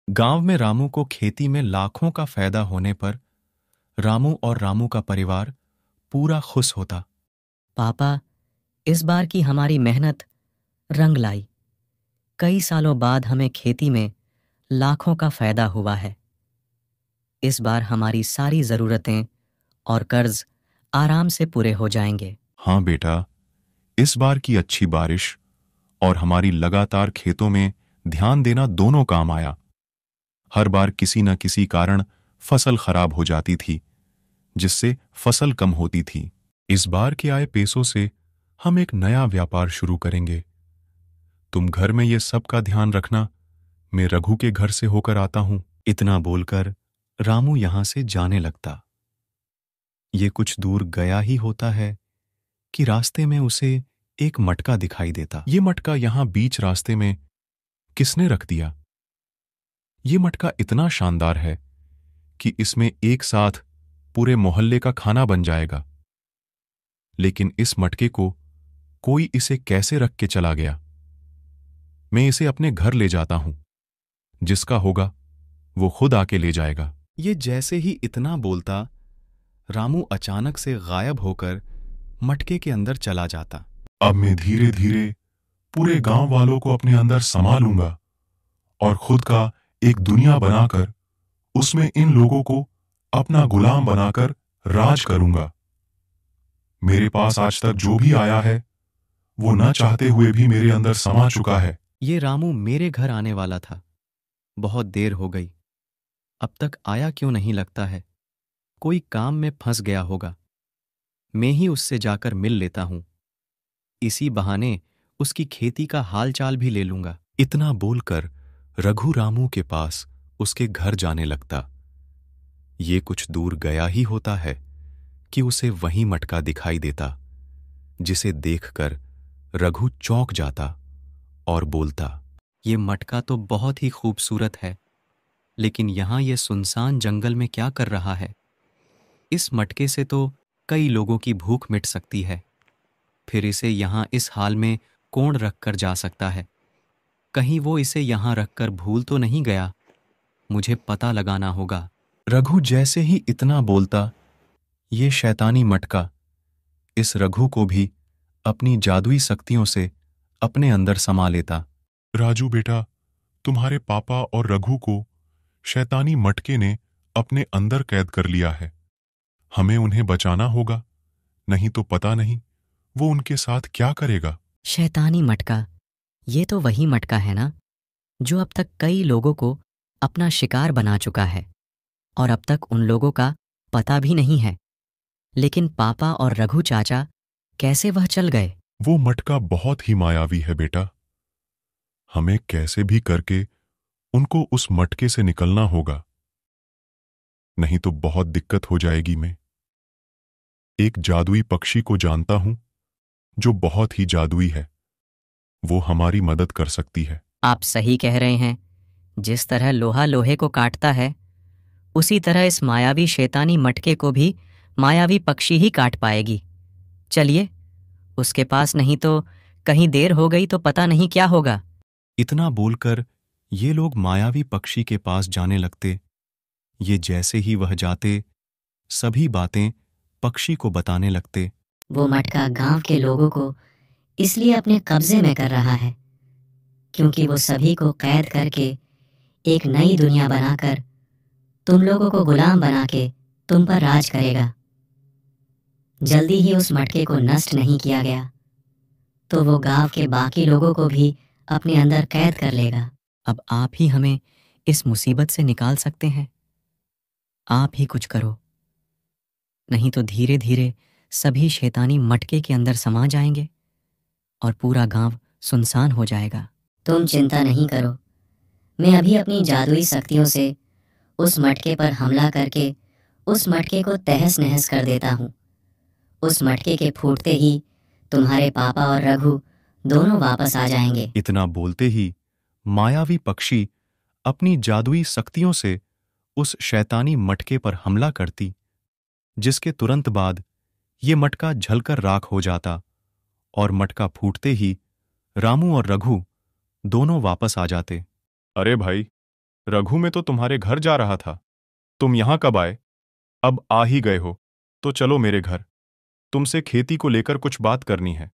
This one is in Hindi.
गांव में रामू को खेती में लाखों का फायदा होने पर रामू और रामू का परिवार पूरा खुश होता। पापा, इस बार की हमारी मेहनत रंग लाई। कई सालों बाद हमें खेती में लाखों का फायदा हुआ है। इस बार हमारी सारी जरूरतें और कर्ज आराम से पूरे हो जाएंगे। हाँ बेटा, इस बार की अच्छी बारिश और हमारी लगातार खेतों में ध्यान देना दोनों काम आया। हर बार किसी न किसी कारण फसल खराब हो जाती थी, जिससे फसल कम होती थी। इस बार के आए पैसों से हम एक नया व्यापार शुरू करेंगे। तुम घर में ये सब का ध्यान रखना, मैं रघु के घर से होकर आता हूं। इतना बोलकर रामू यहां से जाने लगता। ये कुछ दूर गया ही होता है कि रास्ते में उसे एक मटका दिखाई देता। ये मटका यहां बीच रास्ते में किसने रख दिया? ये मटका इतना शानदार है कि इसमें एक साथ पूरे मोहल्ले का खाना बन जाएगा। लेकिन इस मटके को कोई इसे कैसे रख के चला गया? मैं इसे अपने घर ले जाता हूं। जिसका होगा वो खुद आके ले जाएगा। ये जैसे ही इतना बोलता, रामू अचानक से गायब होकर मटके के अंदर चला जाता। अब मैं धीरे धीरे पूरे गांव वालों को अपने अंदर समा लूंगा और खुद का एक दुनिया बनाकर उसमें इन लोगों को अपना गुलाम बनाकर राज करूंगा। मेरे पास आज तक जो भी आया है वो न चाहते हुए भी मेरे अंदर समा चुका है। ये रामू मेरे घर आने वाला था। बहुत देर हो गई, अब तक आया क्यों नहीं लगता है? कोई काम में फंस गया होगा। मैं ही उससे जाकर मिल लेता हूं। इसी बहाने उसकी खेती का हालचाल भी ले लूंगा। इतना बोलकर रघु रामू के पास उसके घर जाने लगता। ये कुछ दूर गया ही होता है कि उसे वही मटका दिखाई देता, जिसे देखकर रघु चौंक जाता और बोलता, ये मटका तो बहुत ही खूबसूरत है, लेकिन यहां ये सुनसान जंगल में क्या कर रहा है? इस मटके से तो कई लोगों की भूख मिट सकती है। फिर इसे यहां इस हाल में कौन रखकर जा सकता है? कहीं वो इसे यहां रखकर भूल तो नहीं गया? मुझे पता लगाना होगा। रघु जैसे ही इतना बोलता, ये शैतानी मटका इस रघु को भी अपनी जादुई शक्तियों से अपने अंदर समा लेता। राजू बेटा, तुम्हारे पापा और रघु को शैतानी मटके ने अपने अंदर कैद कर लिया है। हमें उन्हें बचाना होगा, नहीं तो पता नहीं वो उनके साथ क्या करेगा। शैतानी मटका, ये तो वही मटका है ना जो अब तक कई लोगों को अपना शिकार बना चुका है, और अब तक उन लोगों का पता भी नहीं है। लेकिन पापा और रघु चाचा कैसे वह चल गए? वो मटका बहुत ही मायावी है बेटा। हमें कैसे भी करके उनको उस मटके से निकलना होगा, नहीं तो बहुत दिक्कत हो जाएगी। मैं एक जादुई पक्षी को जानता हूं जो बहुत ही जादुई है। वो हमारी मदद कर सकती है। आप सही कह रहे हैं। जिस तरह लोहा लोहे को काटता है, उसी तरह इस मायावी शैतानी मटके को भी मायावी पक्षी ही काट पाएगी। चलिए उसके पास, नहीं तो कहीं देर हो गई तो पता नहीं क्या होगा। इतना बोलकर ये लोग मायावी पक्षी के पास जाने लगते। ये जैसे ही वह जाते, सभी बातें पक्षी को बताने लगते। वो मटका गांव के लोगों को इसलिए अपने कब्जे में कर रहा है क्योंकि वो सभी को कैद करके एक नई दुनिया बनाकर तुम लोगों को गुलाम बना के तुम पर राज करेगा। जल्दी ही उस मटके को नष्ट नहीं किया गया तो वो गांव के बाकी लोगों को भी अपने अंदर कैद कर लेगा। अब आप ही हमें इस मुसीबत से निकाल सकते हैं। आप ही कुछ करो, नहीं तो धीरे धीरे सभी शैतानी मटके के अंदर समा जाएंगे और पूरा गांव सुनसान हो जाएगा। तुम चिंता नहीं करो, मैं अभी अपनी जादुई शक्तियों से उस मटके पर हमला करके उस मटके को तहस नहस कर देता हूँ। उस मटके के फूटते ही तुम्हारे पापा और रघु दोनों वापस आ जाएंगे। इतना बोलते ही मायावी पक्षी अपनी जादुई शक्तियों से उस शैतानी मटके पर हमला करती, जिसके तुरंत बाद ये मटका जलकर राख हो जाता और मटका फूटते ही रामू और रघु दोनों वापस आ जाते। अरे भाई, रघु, मैं तो तुम्हारे घर जा रहा था। तुम यहां कब आए? अब आ ही गए हो तो चलो मेरे घर, तुमसे खेती को लेकर कुछ बात करनी है।